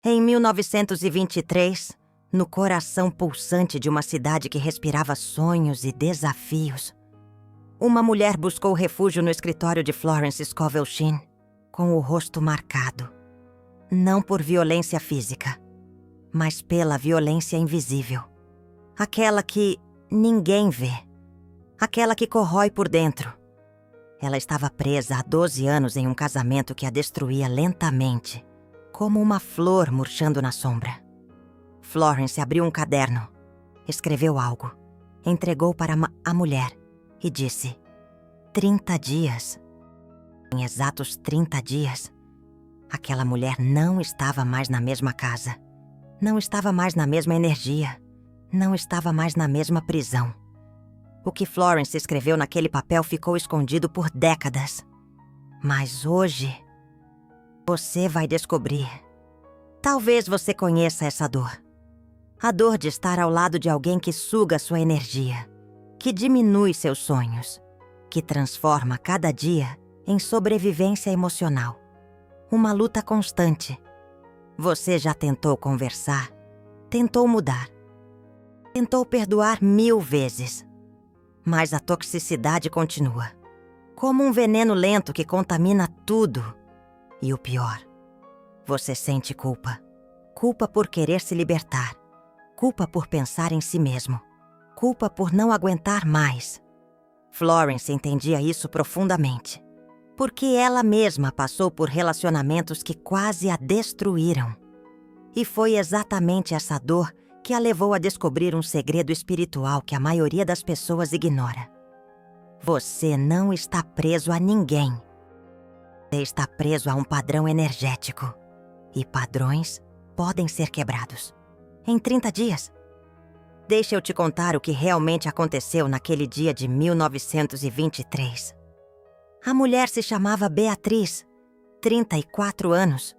Em 1923, no coração pulsante de uma cidade que respirava sonhos e desafios, uma mulher buscou refúgio no escritório de Florence Scovel Shinn, com o rosto marcado, não por violência física, mas pela violência invisível. Aquela que ninguém vê, aquela que corrói por dentro. Ela estava presa há 12 anos em um casamento que a destruía lentamente, como uma flor murchando na sombra. Florence abriu um caderno, escreveu algo, entregou para a mulher e disse: 30 dias. Em exatos 30 dias, aquela mulher não estava mais na mesma casa, não estava mais na mesma energia, não estava mais na mesma prisão. O que Florence escreveu naquele papel ficou escondido por décadas. Mas hoje, você vai descobrir. Talvez você conheça essa dor. A dor de estar ao lado de alguém que suga sua energia, que diminui seus sonhos, que transforma cada dia em sobrevivência emocional. Uma luta constante. Você já tentou conversar, tentou mudar, tentou perdoar 1000 vezes. Mas a toxicidade continua, como um veneno lento que contamina tudo. E o pior, você sente culpa. Culpa por querer se libertar. Culpa por pensar em si mesmo. Culpa por não aguentar mais. Florence entendia isso profundamente, porque ela mesma passou por relacionamentos que quase a destruíram. E foi exatamente essa dor que a levou a descobrir um segredo espiritual que a maioria das pessoas ignora. Você não está preso a ninguém. Você está preso a um padrão energético. E padrões podem ser quebrados. Em 30 dias. Deixa eu te contar o que realmente aconteceu naquele dia de 1923. A mulher se chamava Beatriz, 34 anos,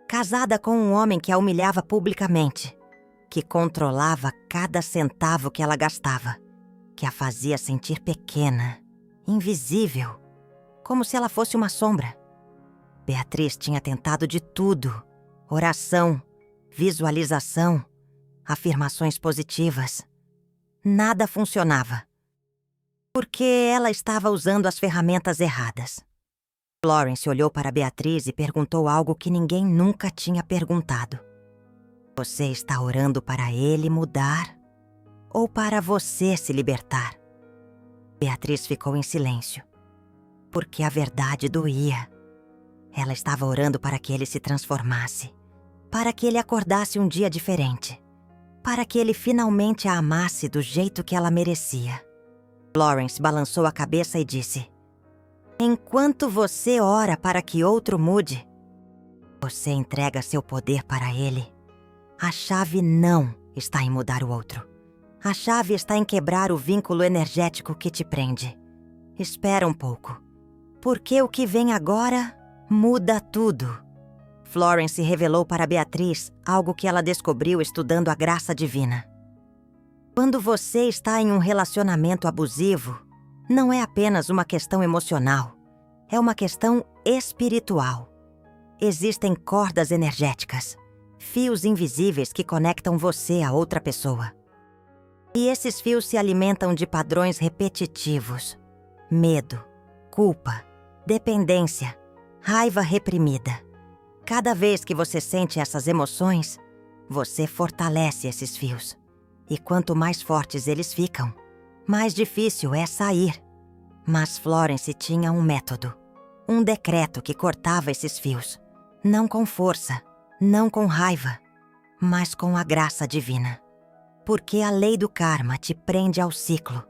casada com um homem que a humilhava publicamente, que controlava cada centavo que ela gastava, que a fazia sentir pequena, invisível, como se ela fosse uma sombra. Beatriz tinha tentado de tudo: oração, visualização, afirmações positivas. Nada funcionava, porque ela estava usando as ferramentas erradas. Florence olhou para Beatriz e perguntou algo que ninguém nunca tinha perguntado. Você está orando para ele mudar ou para você se libertar? Beatriz ficou em silêncio, porque a verdade doía. Ela estava orando para que ele se transformasse, para que ele acordasse um dia diferente, para que ele finalmente a amasse do jeito que ela merecia. Florence balançou a cabeça e disse: enquanto você ora para que outro mude, você entrega seu poder para ele. A chave não está em mudar o outro. A chave está em quebrar o vínculo energético que te prende. Espera um pouco, porque o que vem agora muda tudo. Florence revelou para Beatriz algo que ela descobriu estudando a graça divina. Quando você está em um relacionamento abusivo, não é apenas uma questão emocional, é uma questão espiritual. Existem cordas energéticas, fios invisíveis que conectam você a outra pessoa. E esses fios se alimentam de padrões repetitivos: medo, culpa, dependência, raiva reprimida. Cada vez que você sente essas emoções, você fortalece esses fios. E quanto mais fortes eles ficam, mais difícil é sair. Mas Florence tinha um método, um decreto que cortava esses fios. Não com força, não com raiva, mas com a graça divina. Porque a lei do karma te prende ao ciclo.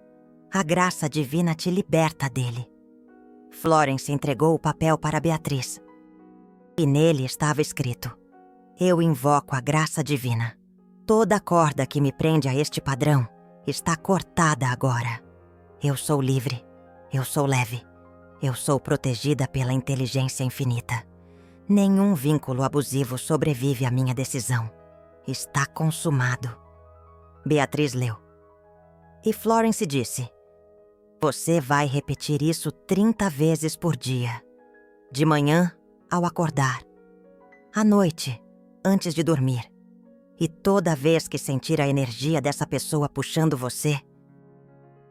A graça divina te liberta dele. Florence entregou o papel para Beatriz. E nele estava escrito: eu invoco a graça divina. Toda corda que me prende a este padrão está cortada agora. Eu sou livre, eu sou leve, eu sou protegida pela inteligência infinita. Nenhum vínculo abusivo sobrevive à minha decisão. Está consumado. Beatriz leu. E Florence disse: você vai repetir isso 30 vezes por dia. De manhã, ao acordar. À noite, antes de dormir. E toda vez que sentir a energia dessa pessoa puxando você...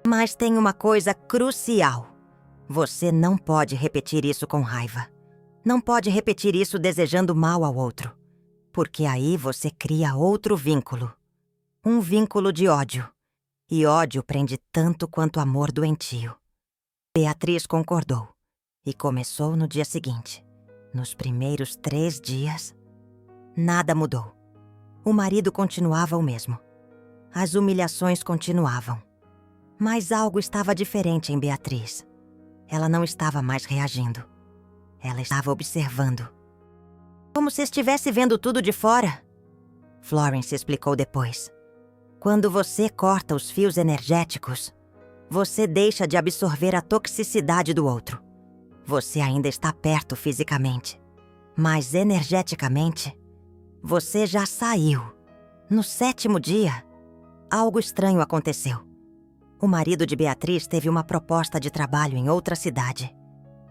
Mas tem uma coisa crucial. Você não pode repetir isso com raiva. Não pode repetir isso desejando mal ao outro. Porque aí você cria outro vínculo. Um vínculo de ódio. E ódio prende tanto quanto amor doentio. Beatriz concordou. E começou no dia seguinte. Nos primeiros 3 dias, nada mudou. O marido continuava o mesmo. As humilhações continuavam. Mas algo estava diferente em Beatriz. Ela não estava mais reagindo. Ela estava observando. Como se estivesse vendo tudo de fora. Florence explicou depois. Quando você corta os fios energéticos, você deixa de absorver a toxicidade do outro. Você ainda está perto fisicamente, mas energeticamente, você já saiu. No 7º dia, algo estranho aconteceu. O marido de Beatriz teve uma proposta de trabalho em outra cidade.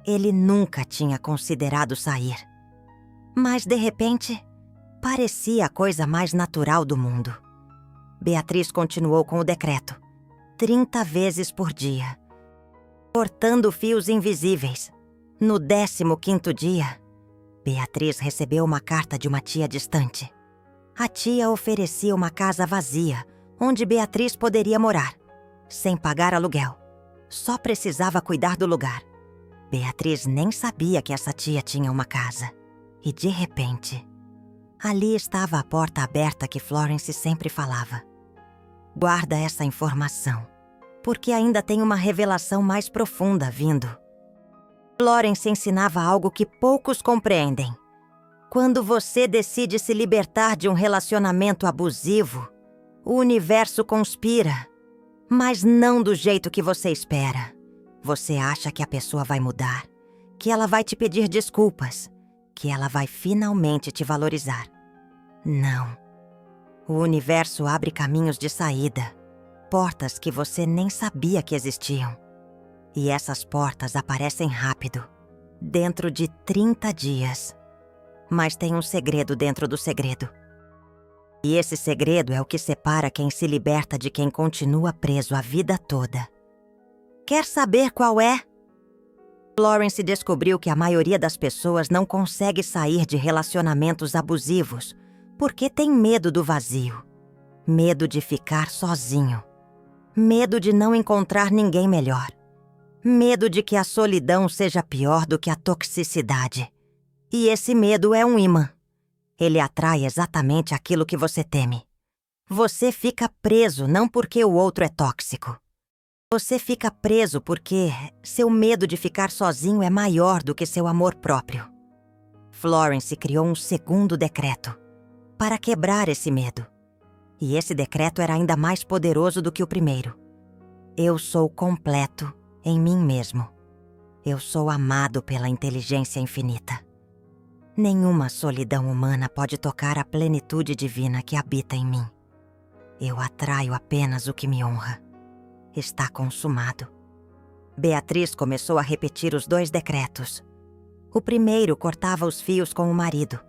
Ele nunca tinha considerado sair. Mas, de repente, parecia a coisa mais natural do mundo. Beatriz continuou com o decreto, 30 vezes por dia, cortando fios invisíveis. No 15º dia, Beatriz recebeu uma carta de uma tia distante. A tia oferecia uma casa vazia, onde Beatriz poderia morar, sem pagar aluguel. Só precisava cuidar do lugar. Beatriz nem sabia que essa tia tinha uma casa. E, de repente, ali estava a porta aberta que Florence sempre falava. Guarda essa informação, porque ainda tem uma revelação mais profunda vindo. Florence ensinava algo que poucos compreendem. Quando você decide se libertar de um relacionamento abusivo, o universo conspira, mas não do jeito que você espera. Você acha que a pessoa vai mudar, que ela vai te pedir desculpas, que ela vai finalmente te valorizar. Não. O universo abre caminhos de saída, portas que você nem sabia que existiam. E essas portas aparecem rápido, dentro de 30 dias. Mas tem um segredo dentro do segredo. E esse segredo é o que separa quem se liberta de quem continua preso a vida toda. Quer saber qual é? Florence descobriu que a maioria das pessoas não consegue sair de relacionamentos abusivos porque tem medo do vazio, medo de ficar sozinho, medo de não encontrar ninguém melhor, medo de que a solidão seja pior do que a toxicidade. E esse medo é um imã. Ele atrai exatamente aquilo que você teme. Você fica preso não porque o outro é tóxico. Você fica preso porque seu medo de ficar sozinho é maior do que seu amor próprio. Florence criou um segundo decreto para quebrar esse medo. E esse decreto era ainda mais poderoso do que o primeiro. Eu sou completo em mim mesmo. Eu sou amado pela inteligência infinita. Nenhuma solidão humana pode tocar a plenitude divina que habita em mim. Eu atraio apenas o que me honra. Está consumado. Beatriz começou a repetir os 2 decretos. O primeiro cortava os fios com o marido.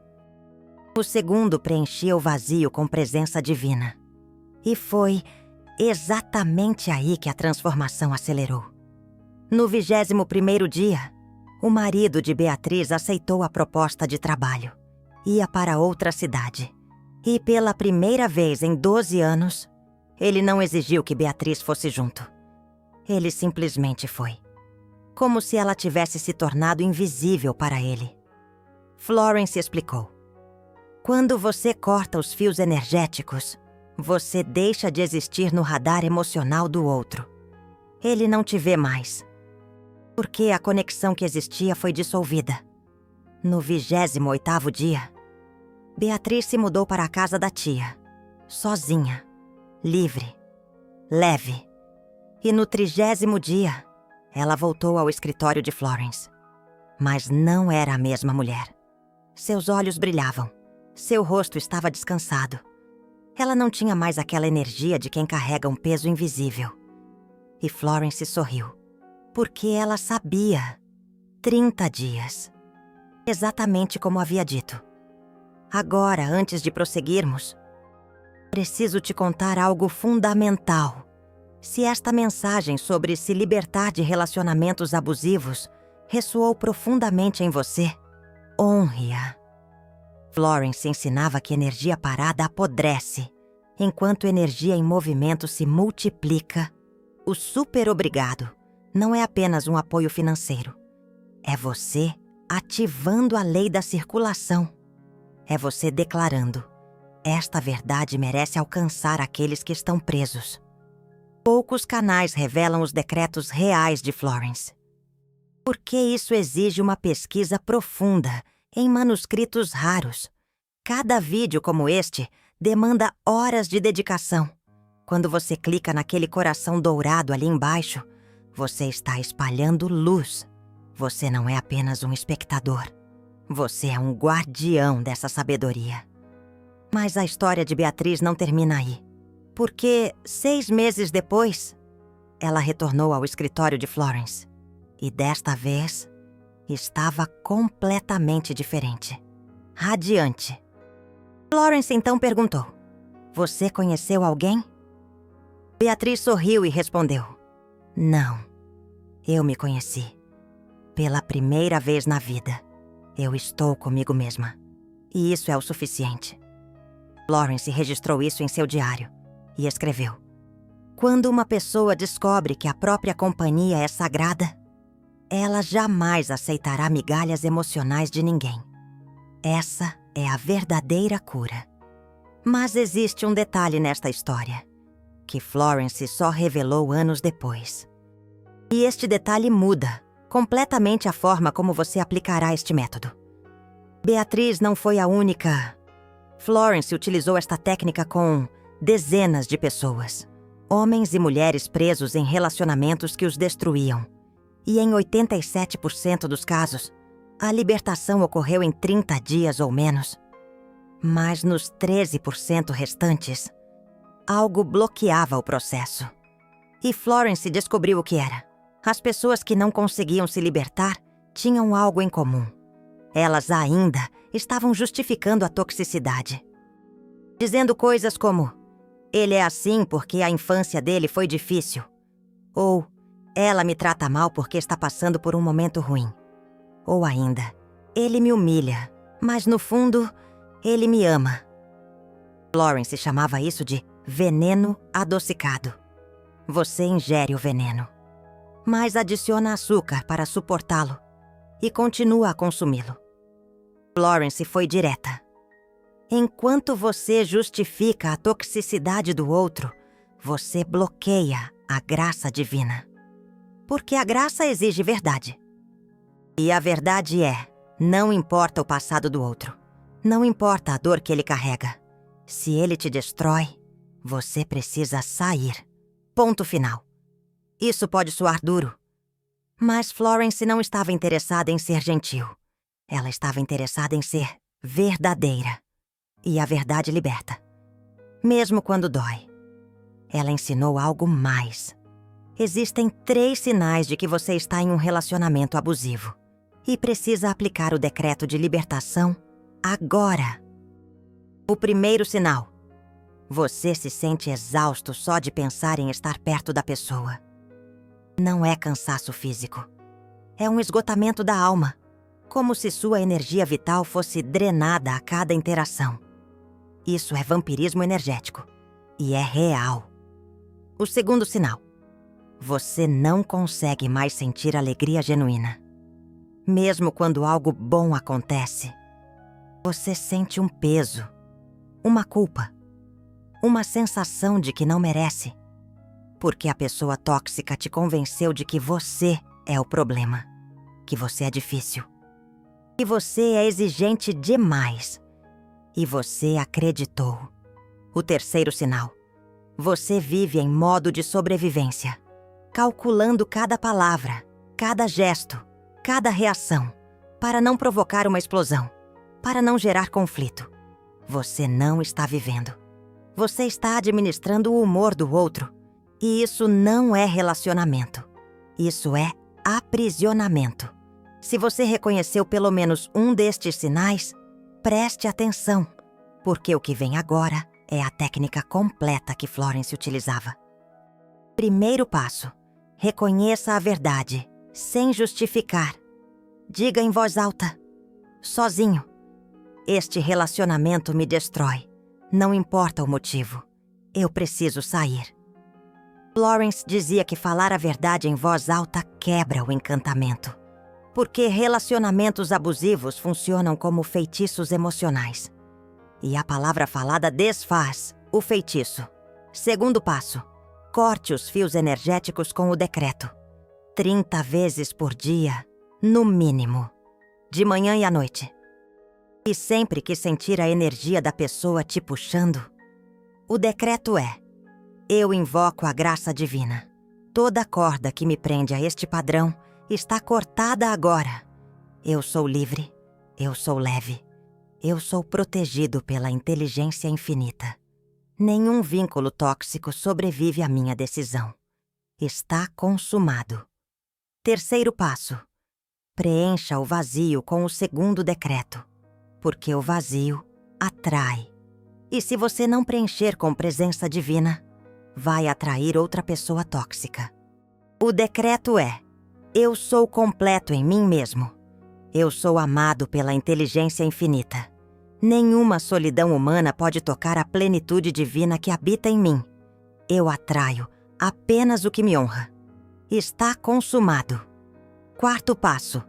O segundo preenchia o vazio com presença divina. E foi exatamente aí que a transformação acelerou. No 21º dia, o marido de Beatriz aceitou a proposta de trabalho. Ia para outra cidade. E pela primeira vez em 12 anos, ele não exigiu que Beatriz fosse junto. Ele simplesmente foi. Como se ela tivesse se tornado invisível para ele. Florence explicou. Quando você corta os fios energéticos, você deixa de existir no radar emocional do outro. Ele não te vê mais. Porque a conexão que existia foi dissolvida. No 28º dia, Beatriz se mudou para a casa da tia, sozinha, livre, leve. E no 30º dia, ela voltou ao escritório de Florence. Mas não era a mesma mulher. Seus olhos brilhavam. Seu rosto estava descansado. Ela não tinha mais aquela energia de quem carrega um peso invisível. E Florence sorriu. Porque ela sabia. 30 dias. Exatamente como havia dito. Agora, antes de prosseguirmos, preciso te contar algo fundamental. Se esta mensagem sobre se libertar de relacionamentos abusivos ressoou profundamente em você, honre-a. Florence ensinava que energia parada apodrece, enquanto energia em movimento se multiplica. O super obrigado não é apenas um apoio financeiro. É você ativando a lei da circulação. É você declarando: esta verdade merece alcançar aqueles que estão presos. Poucos canais revelam os decretos reais de Florence. Porque isso exige uma pesquisa profunda, em manuscritos raros. Cada vídeo como este demanda horas de dedicação. Quando você clica naquele coração dourado ali embaixo, você está espalhando luz. Você não é apenas um espectador. Você é um guardião dessa sabedoria. Mas a história de Beatriz não termina aí. Porque 6 meses depois, ela retornou ao escritório de Florence. E desta vez, estava completamente diferente. Radiante. Florence então perguntou: você conheceu alguém? Beatriz sorriu e respondeu: não, eu me conheci. Pela primeira vez na vida, eu estou comigo mesma. E isso é o suficiente. Florence registrou isso em seu diário e escreveu: quando uma pessoa descobre que a própria companhia é sagrada, ela jamais aceitará migalhas emocionais de ninguém. Essa é a verdadeira cura. Mas existe um detalhe nesta história, que Florence só revelou anos depois. E este detalhe muda completamente a forma como você aplicará este método. Beatriz não foi a única. Florence utilizou esta técnica com dezenas de pessoas, homens e mulheres presos em relacionamentos que os destruíam. E em 87% dos casos, a libertação ocorreu em 30 dias ou menos. Mas nos 13% restantes, algo bloqueava o processo. E Florence descobriu o que era. As pessoas que não conseguiam se libertar tinham algo em comum. Elas ainda estavam justificando a toxicidade. Dizendo coisas como: ele é assim porque a infância dele foi difícil. Ou: ela me trata mal porque está passando por um momento ruim. Ou ainda: ele me humilha, mas no fundo, ele me ama. Florence chamava isso de veneno adocicado. Você ingere o veneno, mas adiciona açúcar para suportá-lo e continua a consumi-lo. Florence foi direta. Enquanto você justifica a toxicidade do outro, você bloqueia a graça divina. Porque a graça exige verdade. E a verdade é: não importa o passado do outro. Não importa a dor que ele carrega. Se ele te destrói, você precisa sair. Ponto final. Isso pode soar duro. Mas Florence não estava interessada em ser gentil. Ela estava interessada em ser verdadeira. E a verdade liberta. Mesmo quando dói. Ela ensinou algo mais. Existem 3 sinais de que você está em um relacionamento abusivo. E precisa aplicar o decreto de libertação agora. O primeiro sinal: você se sente exausto só de pensar em estar perto da pessoa. Não é cansaço físico. É um esgotamento da alma, como se sua energia vital fosse drenada a cada interação. Isso é vampirismo energético e é real. O segundo sinal: você não consegue mais sentir alegria genuína. Mesmo quando algo bom acontece, você sente um peso, uma culpa, uma sensação de que não merece, porque a pessoa tóxica te convenceu de que você é o problema, que você é difícil, que você é exigente demais, e você acreditou. O terceiro sinal: você vive em modo de sobrevivência, calculando cada palavra, cada gesto, cada reação, para não provocar uma explosão, para não gerar conflito. Você não está vivendo. Você está administrando o humor do outro. E isso não é relacionamento. Isso é aprisionamento. Se você reconheceu pelo menos um destes sinais, Preste atenção, porque o que vem agora é a técnica completa que Florence utilizava. Primeiro passo: reconheça a verdade, sem justificar. Diga em voz alta, sozinho: este relacionamento me destrói. Não importa o motivo. Eu preciso sair. Florence dizia que falar a verdade em voz alta quebra o encantamento, porque relacionamentos abusivos funcionam como feitiços emocionais. E a palavra falada desfaz o feitiço. Segundo passo: corte os fios energéticos com o decreto. 30 vezes por dia, no mínimo. De manhã e à noite. E sempre que sentir a energia da pessoa te puxando, o decreto é: eu invoco a graça divina. Toda corda que me prende a este padrão está cortada agora. Eu sou livre, eu sou leve, eu sou protegido pela inteligência infinita. Nenhum vínculo tóxico sobrevive à minha decisão. Está consumado. Terceiro passo: preencha o vazio com o segundo decreto, porque o vazio atrai. E se você não preencher com presença divina, vai atrair outra pessoa tóxica. O decreto é: eu sou completo em mim mesmo. Eu sou amado pela inteligência infinita. Nenhuma solidão humana pode tocar a plenitude divina que habita em mim. Eu atraio apenas o que me honra. Está consumado. Quarto passo: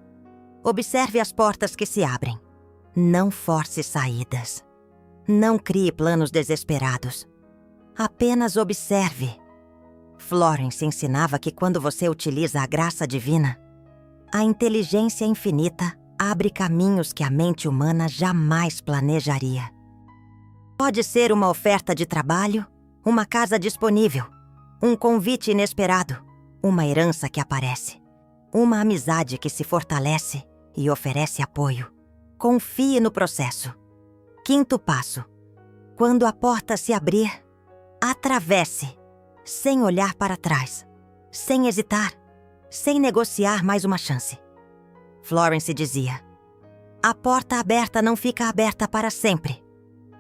observe as portas que se abrem. Não force saídas. Não crie planos desesperados. Apenas observe. Florence ensinava que quando você utiliza a graça divina, a inteligência infinita abre caminhos que a mente humana jamais planejaria. Pode ser uma oferta de trabalho, uma casa disponível, um convite inesperado, uma herança que aparece, uma amizade que se fortalece e oferece apoio. Confie no processo. Quinto passo: quando a porta se abrir, atravesse, sem olhar para trás, sem hesitar, sem negociar mais uma chance. Florence dizia: a porta aberta não fica aberta para sempre.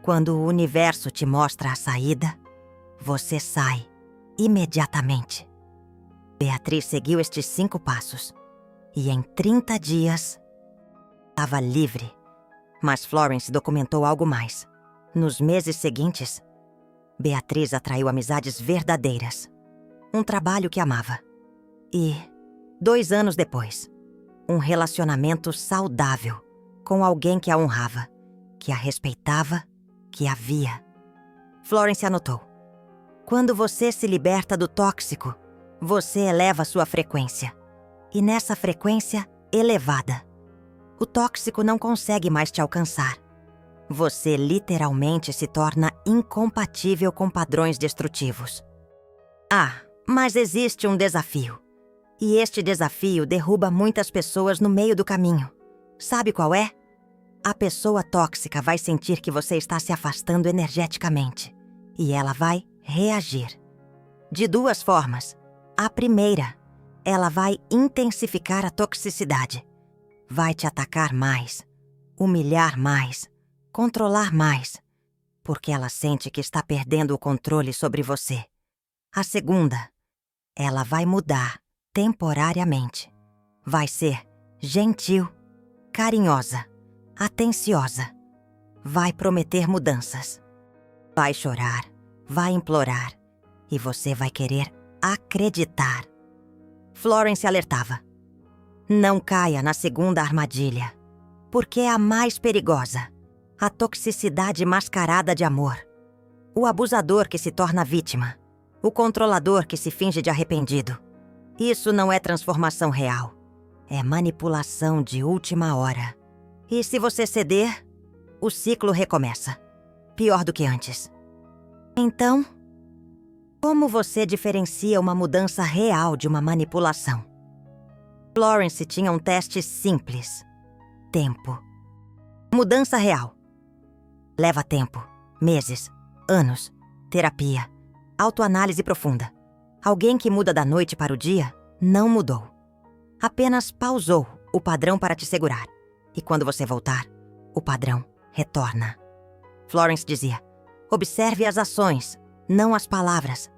Quando o universo te mostra a saída, você sai imediatamente. Beatriz seguiu estes 5 passos e em 30 dias estava livre. Mas Florence documentou algo mais. Nos meses seguintes, Beatriz atraiu amizades verdadeiras, um trabalho que amava e, 2 anos depois, um relacionamento saudável com alguém que a honrava, que a respeitava, que a via. Florence anotou: quando você se liberta do tóxico, você eleva sua frequência. E nessa frequência elevada, o tóxico não consegue mais te alcançar. Você literalmente se torna incompatível com padrões destrutivos. Ah, mas existe um desafio. E este desafio derruba muitas pessoas no meio do caminho. Sabe qual é? A pessoa tóxica vai sentir que você está se afastando energeticamente. E ela vai reagir. De 2 formas. A primeira, ela vai intensificar a toxicidade. Vai te atacar mais, humilhar mais, controlar mais, porque ela sente que está perdendo o controle sobre você. A segunda, ela vai mudar temporariamente. Vai ser gentil, carinhosa, atenciosa. Vai prometer mudanças. Vai chorar, vai implorar, e você vai querer acreditar. Florence alertava: não caia na segunda armadilha, porque é a mais perigosa. A toxicidade mascarada de amor. O abusador que se torna vítima. O controlador que se finge de arrependido. Isso não é transformação real. É manipulação de última hora. E se você ceder, o ciclo recomeça. Pior do que antes. Então, como você diferencia uma mudança real de uma manipulação? Florence tinha um teste simples. Tempo. Mudança real. Leva tempo, meses, anos, terapia, autoanálise profunda. Alguém que muda da noite para o dia não mudou. Apenas pausou o padrão para te segurar. E quando você voltar, o padrão retorna. Florence dizia: observe as ações, não as palavras.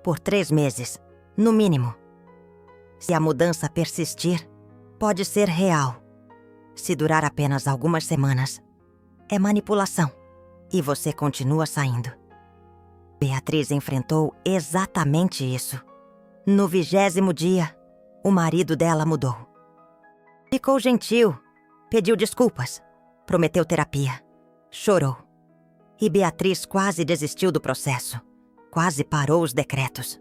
Por 3 meses, no mínimo. Se a mudança persistir, pode ser real. Se durar apenas algumas semanas, é manipulação e você continua saindo. Beatriz enfrentou exatamente isso. No 20º dia, o marido dela mudou. Ficou gentil, pediu desculpas, prometeu terapia, chorou. E Beatriz quase desistiu do processo, quase parou os decretos.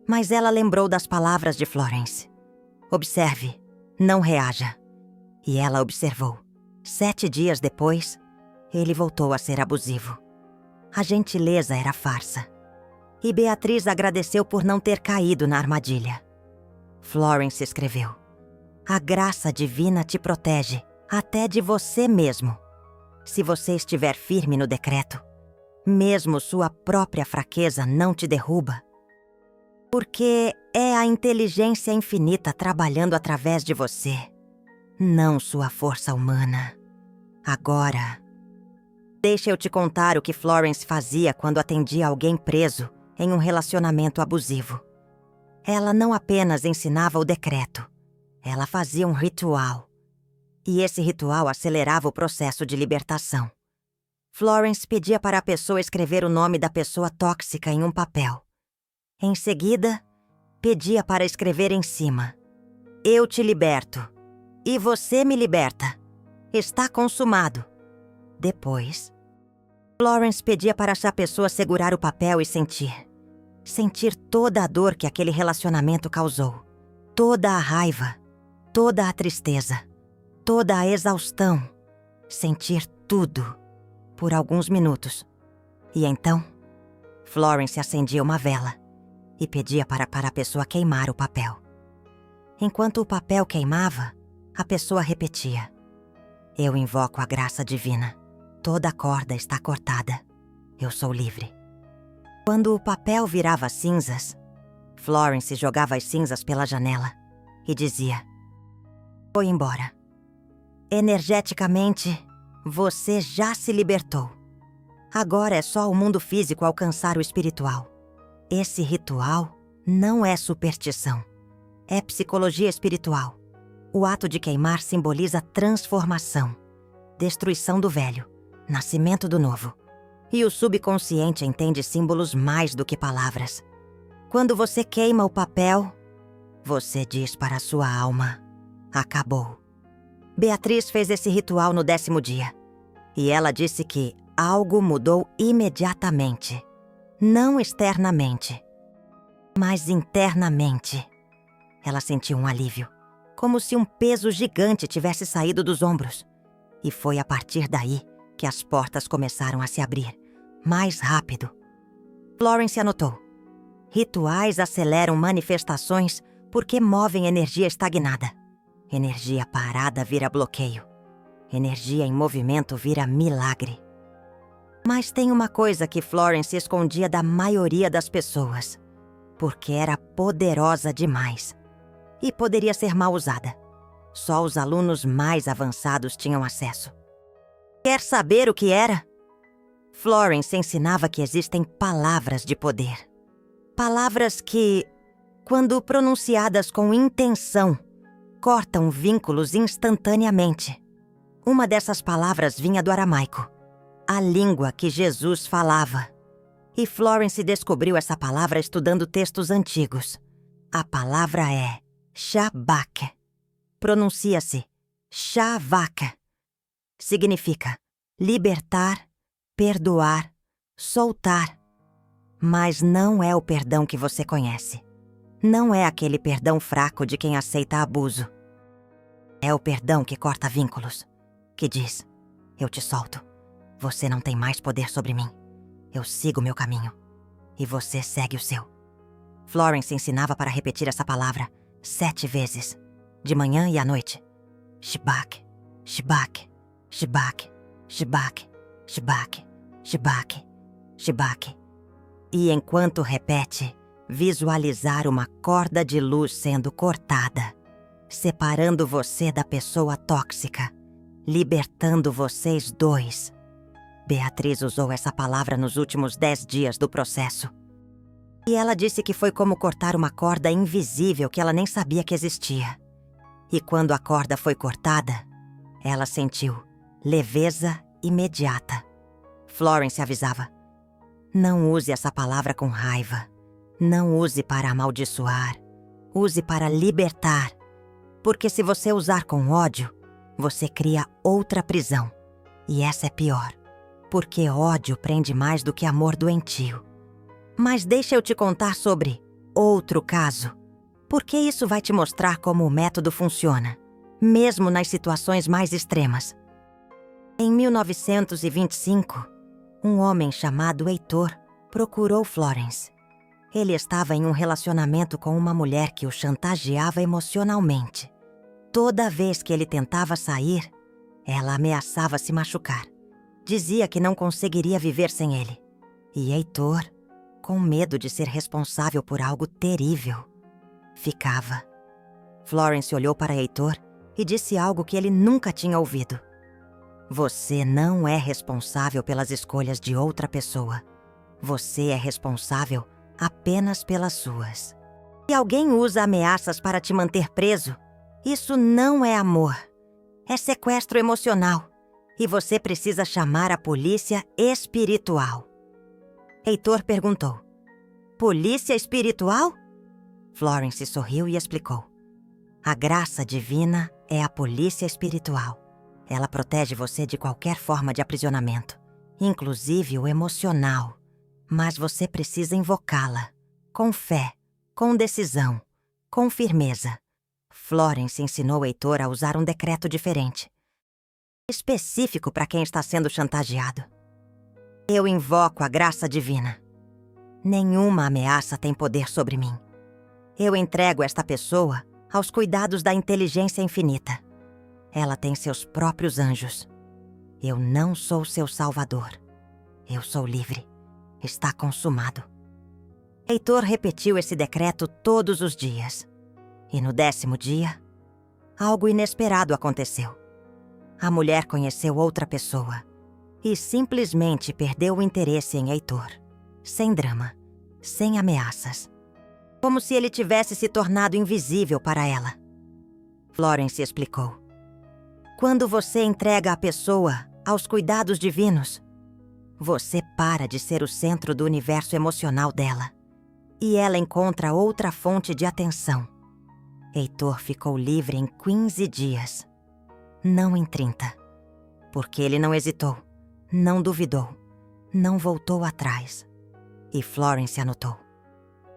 Mas ela lembrou das palavras de Florence. Observe, não reaja. E ela observou. 7 dias depois, ele voltou a ser abusivo. A gentileza era farsa. E Beatriz agradeceu por não ter caído na armadilha. Florence escreveu: a graça divina te protege, até de você mesmo. Se você estiver firme no decreto, mesmo sua própria fraqueza não te derruba. Porque é a inteligência infinita trabalhando através de você, não sua força humana. Agora, deixa eu te contar o que Florence fazia quando atendia alguém preso em um relacionamento abusivo. Ela não apenas ensinava o decreto, ela fazia um ritual. E esse ritual acelerava o processo de libertação. Florence pedia para a pessoa escrever o nome da pessoa tóxica em um papel. Em seguida, pedia para escrever em cima: eu te liberto. E você me liberta. Está consumado. Depois, Florence pedia para essa pessoa segurar o papel e sentir. Sentir toda a dor que aquele relacionamento causou. Toda a raiva. Toda a tristeza. Toda a exaustão. Sentir tudo. Por alguns minutos. E então, Florence acendia uma vela e pedia para a pessoa queimar o papel. Enquanto o papel queimava, a pessoa repetia: eu invoco a graça divina. Toda a corda está cortada. Eu sou livre. Quando o papel virava cinzas, Florence jogava as cinzas pela janela e dizia: foi embora. Energeticamente, você já se libertou. Agora é só o mundo físico alcançar o espiritual. Esse ritual não é superstição. É psicologia espiritual. O ato de queimar simboliza transformação, destruição do velho, nascimento do novo. E o subconsciente entende símbolos mais do que palavras. Quando você queima o papel, você diz para a sua alma: acabou. Beatriz fez esse ritual no 10º dia. E ela disse que algo mudou imediatamente. Não externamente, mas internamente. Ela sentiu um alívio, como se um peso gigante tivesse saído dos ombros. E foi a partir daí que as portas começaram a se abrir, mais rápido. Florence anotou: rituais aceleram manifestações porque movem energia estagnada. Energia parada vira bloqueio. Energia em movimento vira milagre. Mas tem uma coisa que Florence escondia da maioria das pessoas, porque era poderosa demais e poderia ser mal usada. Só os alunos mais avançados tinham acesso. Quer saber o que era? Florence ensinava que existem palavras de poder. Palavras que, quando pronunciadas com intenção, cortam vínculos instantaneamente. Uma dessas palavras vinha do aramaico, a língua que Jesus falava. E Florence descobriu essa palavra estudando textos antigos. A palavra é Shabak. Pronuncia-se Shavak. Significa libertar, perdoar, soltar. Mas não é o perdão que você conhece. Não é aquele perdão fraco de quem aceita abuso. É o perdão que corta vínculos, que diz: eu te solto. Você não tem mais poder sobre mim. Eu sigo meu caminho. E você segue o seu. Florence ensinava para repetir essa palavra 7 vezes, de manhã e à noite. Shabak, Shabak, Shabak, Shabak, Shabak, Shabak, Shabak. E enquanto repete, visualizar uma corda de luz sendo cortada, separando você da pessoa tóxica, libertando vocês dois. Beatriz usou essa palavra nos últimos 10 dias do processo. E ela disse que foi como cortar uma corda invisível que ela nem sabia que existia. E quando a corda foi cortada, ela sentiu leveza imediata. Florence avisava: não use essa palavra com raiva. Não use para amaldiçoar. Use para libertar. Porque se você usar com ódio, você cria outra prisão. E essa é pior. Porque ódio prende mais do que amor doentio. Mas deixa eu te contar sobre outro caso. Porque isso vai te mostrar como o método funciona, mesmo nas situações mais extremas. Em 1925, um homem chamado Heitor procurou Florence. Ele estava em um relacionamento com uma mulher que o chantageava emocionalmente. Toda vez que ele tentava sair, ela ameaçava se machucar. Dizia que não conseguiria viver sem ele. E Heitor, com medo de ser responsável por algo terrível, ficava. Florence olhou para Heitor e disse algo que ele nunca tinha ouvido. Você não é responsável pelas escolhas de outra pessoa. Você é responsável apenas pelas suas. Se alguém usa ameaças para te manter preso, isso não é amor. É sequestro emocional. E você precisa chamar a polícia espiritual. Heitor perguntou: polícia espiritual? Florence sorriu e explicou: a graça divina é a polícia espiritual. Ela protege você de qualquer forma de aprisionamento, inclusive o emocional. Mas você precisa invocá-la, com fé, com decisão, com firmeza. Florence ensinou Heitor a usar um decreto diferente, específico para quem está sendo chantageado. Eu invoco a graça divina. Nenhuma ameaça tem poder sobre mim. Eu entrego esta pessoa aos cuidados da inteligência infinita. Ela tem seus próprios anjos. Eu não sou seu salvador. Eu sou livre. Está consumado. Heitor repetiu esse decreto todos os dias. E no 10º dia, algo inesperado aconteceu. A mulher conheceu outra pessoa e simplesmente perdeu o interesse em Heitor. Sem drama, sem ameaças. Como se ele tivesse se tornado invisível para ela. Florence explicou: quando você entrega a pessoa aos cuidados divinos, você para de ser o centro do universo emocional dela. E ela encontra outra fonte de atenção. Heitor ficou livre em 15 dias. Não em 30. Porque ele não hesitou, não duvidou, não voltou atrás. E Florence anotou: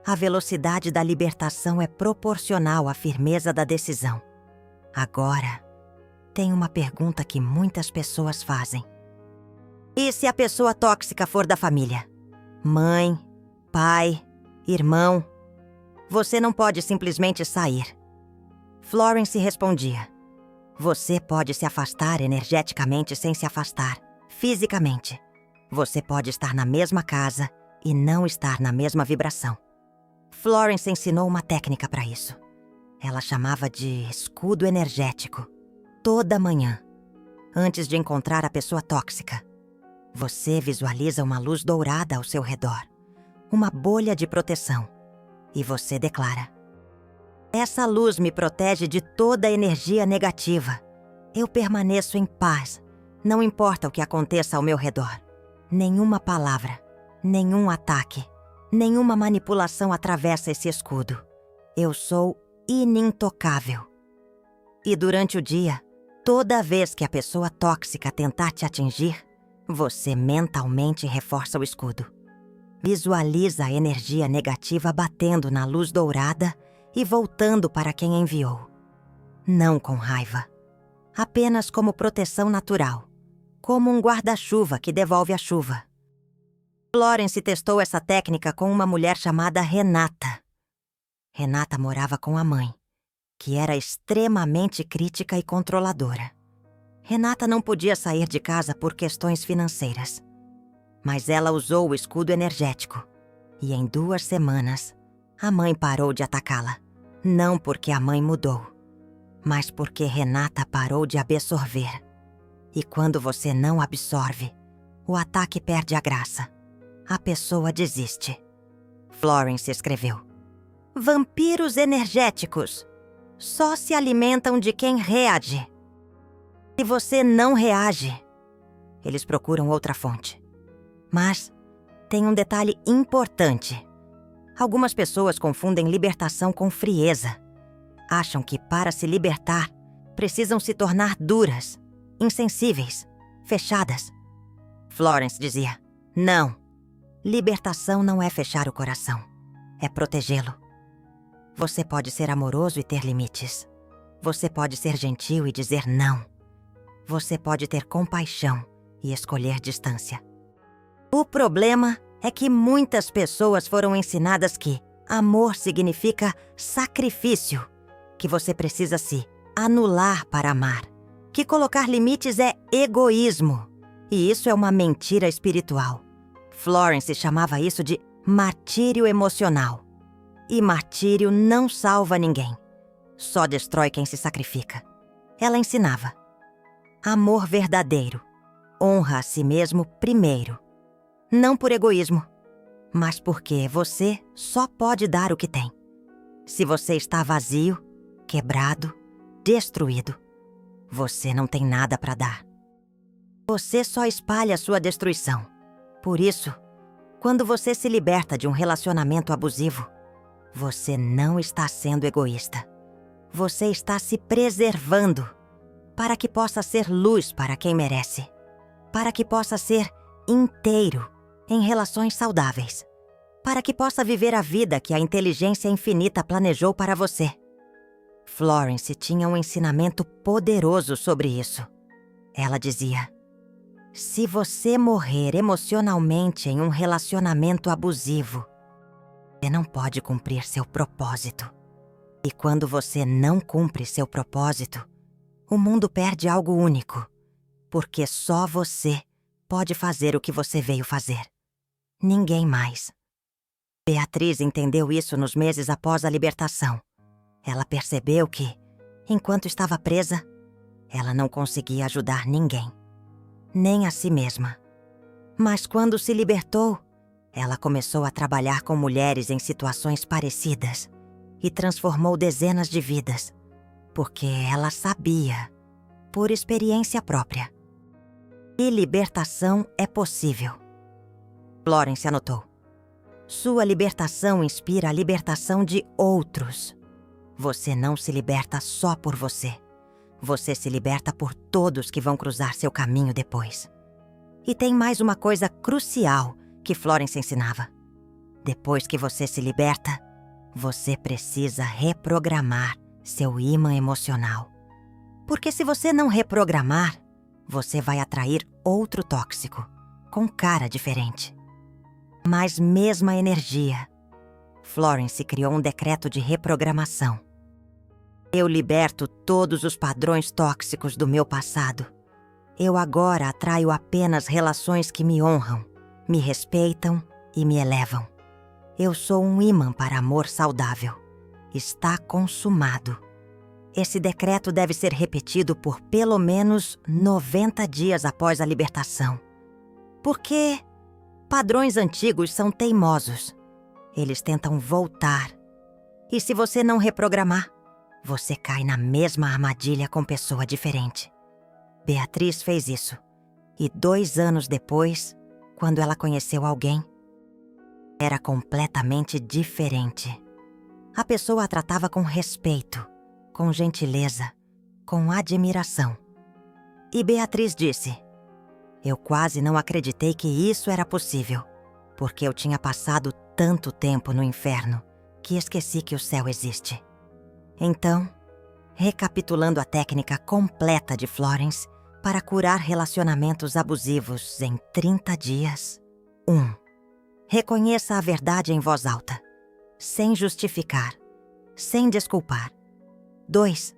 a velocidade da libertação é proporcional à firmeza da decisão. Agora, tem uma pergunta que muitas pessoas fazem. E se a pessoa tóxica for da família? Mãe, pai, irmão? Você não pode simplesmente sair. Florence respondia: você pode se afastar energeticamente sem se afastar, fisicamente. Você pode estar na mesma casa e não estar na mesma vibração. Florence ensinou uma técnica para isso. Ela chamava de escudo energético. Toda manhã, antes de encontrar a pessoa tóxica, você visualiza uma luz dourada ao seu redor, uma bolha de proteção, e você declara: essa luz me protege de toda a energia negativa. Eu permaneço em paz, não importa o que aconteça ao meu redor. Nenhuma palavra, nenhum ataque, nenhuma manipulação atravessa esse escudo. Eu sou inintocável. E durante o dia, toda vez que a pessoa tóxica tentar te atingir, você mentalmente reforça o escudo. Visualiza a energia negativa batendo na luz dourada e voltando para quem enviou. Não com raiva. Apenas como proteção natural. Como um guarda-chuva que devolve a chuva. Florence testou essa técnica com uma mulher chamada Renata. Renata morava com a mãe, que era extremamente crítica e controladora. Renata não podia sair de casa por questões financeiras. Mas ela usou o escudo energético. E em 2 semanas, a mãe parou de atacá-la. Não porque a mãe mudou, mas porque Renata parou de absorver. E quando você não absorve, o ataque perde a graça. A pessoa desiste. Florence escreveu: vampiros energéticos só se alimentam de quem reage. Se você não reage, eles procuram outra fonte. Mas tem um detalhe importante. Algumas pessoas confundem libertação com frieza. Acham que para se libertar, precisam se tornar duras, insensíveis, fechadas. Florence dizia: não. Libertação não é fechar o coração, é protegê-lo. Você pode ser amoroso e ter limites. Você pode ser gentil e dizer não. Você pode ter compaixão e escolher distância. O problema é que muitas pessoas foram ensinadas que amor significa sacrifício, que você precisa se anular para amar, que colocar limites é egoísmo, e isso é uma mentira espiritual. Florence chamava isso de martírio emocional. E martírio não salva ninguém, só destrói quem se sacrifica. Ela ensinava: amor verdadeiro honra a si mesmo primeiro. Não por egoísmo, mas porque você só pode dar o que tem. Se você está vazio, quebrado, destruído, você não tem nada para dar. Você só espalha sua destruição. Por isso, quando você se liberta de um relacionamento abusivo, você não está sendo egoísta. Você está se preservando para que possa ser luz para quem merece, para que possa ser inteiro em relações saudáveis, para que possa viver a vida que a inteligência infinita planejou para você. Florence tinha um ensinamento poderoso sobre isso. Ela dizia: se você morrer emocionalmente em um relacionamento abusivo, você não pode cumprir seu propósito. E quando você não cumpre seu propósito, o mundo perde algo único, porque só você pode fazer o que você veio fazer. Ninguém mais. Beatriz entendeu isso nos meses após a libertação. Ela percebeu que, enquanto estava presa, ela não conseguia ajudar ninguém, nem a si mesma. Mas quando se libertou, ela começou a trabalhar com mulheres em situações parecidas e transformou dezenas de vidas, porque ela sabia, por experiência própria, que libertação é possível. Florence anotou: sua libertação inspira a libertação de outros. Você não se liberta só por você. Você se liberta por todos que vão cruzar seu caminho depois. E tem mais uma coisa crucial que Florence ensinava. Depois que você se liberta, você precisa reprogramar seu ímã emocional. Porque se você não reprogramar, você vai atrair outro tóxico, com cara diferente, mas mesma energia. Florence criou um decreto de reprogramação. Eu liberto todos os padrões tóxicos do meu passado. Eu agora atraio apenas relações que me honram, me respeitam e me elevam. Eu sou um ímã para amor saudável. Está consumado. Esse decreto deve ser repetido por pelo menos 90 dias após a libertação. Porque padrões antigos são teimosos. Eles tentam voltar. E se você não reprogramar, você cai na mesma armadilha com pessoa diferente. Beatriz fez isso. E 2 anos depois, quando ela conheceu alguém, era completamente diferente. A pessoa a tratava com respeito, com gentileza, com admiração. E Beatriz disse: eu quase não acreditei que isso era possível, porque eu tinha passado tanto tempo no inferno que esqueci que o céu existe. Então, recapitulando a técnica completa de Florence para curar relacionamentos abusivos em 30 dias. 1. Reconheça a verdade em voz alta, sem justificar, sem desculpar. 2.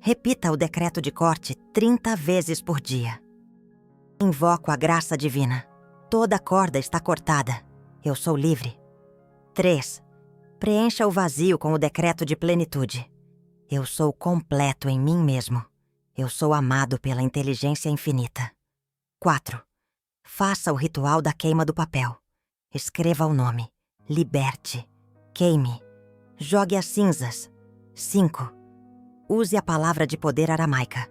Repita o decreto de corte 30 vezes por dia. Invoco a graça divina. Toda corda está cortada. Eu sou livre. 3. Preencha o vazio com o decreto de plenitude. Eu sou completo em mim mesmo. Eu sou amado pela inteligência infinita. 4. Faça o ritual da queima do papel. Escreva o nome. Liberte. Queime. Jogue as cinzas. 5. Use a palavra de poder aramaica.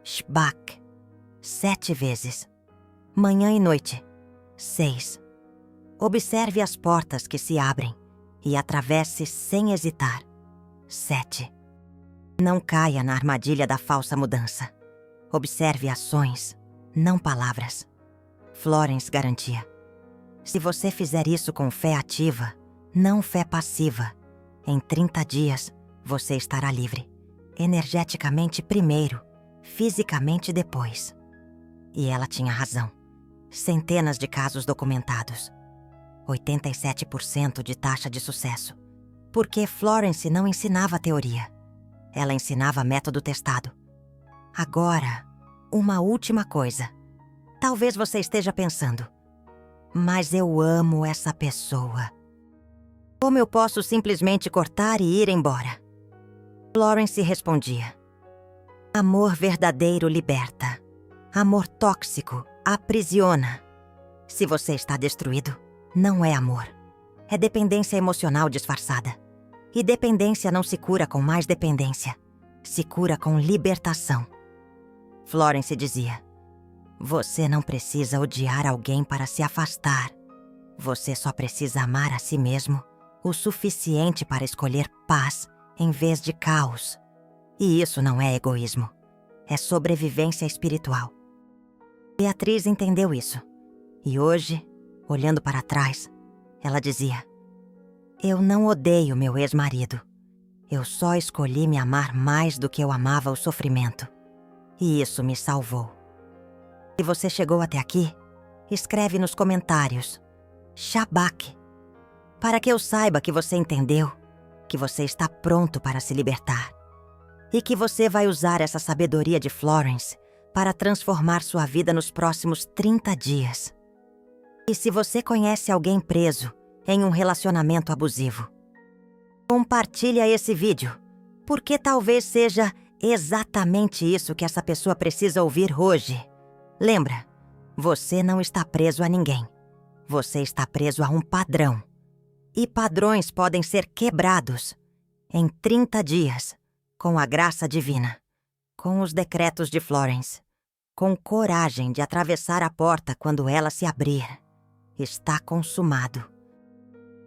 Shbak. 7 vezes. Manhã e noite. 6. Observe as portas que se abrem e atravesse sem hesitar. 7. Não caia na armadilha da falsa mudança. Observe ações, não palavras. Florence garantia. Se você fizer isso com fé ativa, não fé passiva, em 30 dias você estará livre. Energeticamente primeiro, fisicamente depois. E ela tinha razão. Centenas de casos documentados. 87% de taxa de sucesso. Porque Florence não ensinava teoria. Ela ensinava método testado. Agora, uma última coisa. Talvez você esteja pensando, mas eu amo essa pessoa. Como eu posso simplesmente cortar e ir embora? Florence respondia. Amor verdadeiro liberta. Amor tóxico aprisiona. Se você está destruído, não é amor. É dependência emocional disfarçada. E dependência não se cura com mais dependência. Se cura com libertação. Florence dizia, você não precisa odiar alguém para se afastar. Você só precisa amar a si mesmo o suficiente para escolher paz em vez de caos. E isso não é egoísmo. É sobrevivência espiritual. Beatriz entendeu isso. E hoje, olhando para trás, ela dizia, eu não odeio meu ex-marido. Eu só escolhi me amar mais do que eu amava o sofrimento. E isso me salvou. Se você chegou até aqui, escreve nos comentários Shabak, para que eu saiba que você entendeu, que você está pronto para se libertar e que você vai usar essa sabedoria de Florence para transformar sua vida nos próximos 30 dias. E se você conhece alguém preso em um relacionamento abusivo, compartilha esse vídeo, porque talvez seja exatamente isso que essa pessoa precisa ouvir hoje. Lembra, você não está preso a ninguém. Você está preso a um padrão. E padrões podem ser quebrados em 30 dias, com a graça divina, com os decretos de Florence, com coragem de atravessar a porta quando ela se abrir. Está consumado.